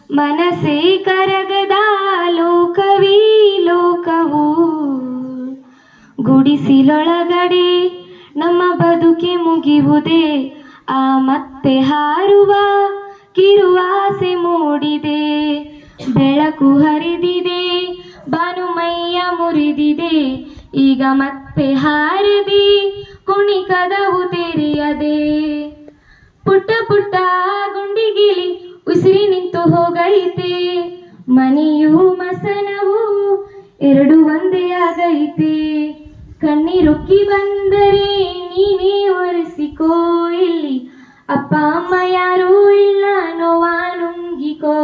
ಮನಸ್ಸೇ ಕರಗದ ಲೋಕವೀ ಲೋಕವು, ಗುಡಿಸಿಲೊಳಗಡೆ ನಮ್ಮ ಬದುಕಿ ಮುಗಿಯುವುದೇ. ಆ ಮತ್ತೆ ಹಾರುವ ಕಿರುವಾಸೆ ಮೂಡಿದೆ, ಬೆಳಕು ಹರಿದಿದೆ, ಬಾನುಮೈಯ ಮುರಿದಿದೆ. ಈಗ ಮತ್ತೆ ಹಾರದೆ ಕುಣಿಕದವು ತೆರೆಯದೆ, ಪುಟ್ಟ ಪುಟ್ಟ ಗುಂಡಿಗಿಲಿ ಉಸಿರಿ ನಿಂತು ಹೋಗೈತೆ. ಮನೆಯೂ ಮಸನವು ಎರಡು ಒಂದೇ ಆಗೈತೆ. ಕಣ್ಣೀರೊಕ್ಕಿ ಬಂದರೆ ನೀನೇ ಒರೆಸಿಕೋ, ಇಲ್ಲಿ ಅಪ್ಪ ಅಮ್ಮ ಯಾರೂ ಇಲ್ಲ ನೋವ ನುಂಗಿಕೋ.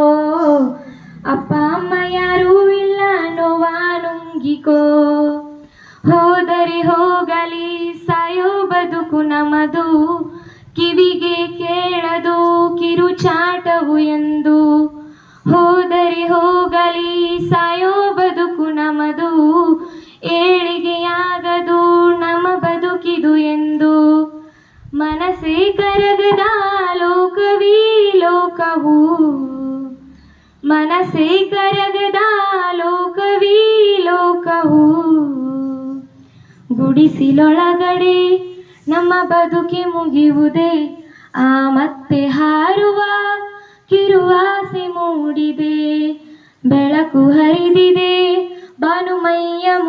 ಅಪ್ಪ ಅಮ್ಮ ಯಾರೂ ಇಲ್ಲ ನೋವ ನುಂಗಿಕೋ. ಹೋದರೆ ಹೋಗಲಿ ಸಾಯೋ ಬದುಕು ನಮದು, ಕಿವಿಗೆ ಕೇಳದು ಕಿರುಚಾಟವು ಎಂದು. ಹೋದರೆ ಹೋಗಲಿ ಸಾಯೋ ಬದುಕು ನಮದು, ಏಳಿಗೆಯಾಗದು ನಮ್ಮ ಬದುಕಿದು ಎಂದು. ಮನಸ್ಸೇ ಕರಗದ ಲೋಕವೀ ಲೋಕವು, ಮನಸ್ಸೇ ಕರಗದ ಲೋಕವೀ ಲೋಕವು. ಗುಡಿಸಿಲೊಳಗಡೆ ನಮ್ಮ ಬದುಕಿ ಮುಗಿಯುವುದೇ. ಆ ಮತ್ತೆ ಹಾರುವ ಕಿರುವಾಸೆ ಮೂಡಿದೆ, ಬೆಳಕು ಹರಿದಿದೆ, ಬಾನುಮೈಯ ಮುರಿ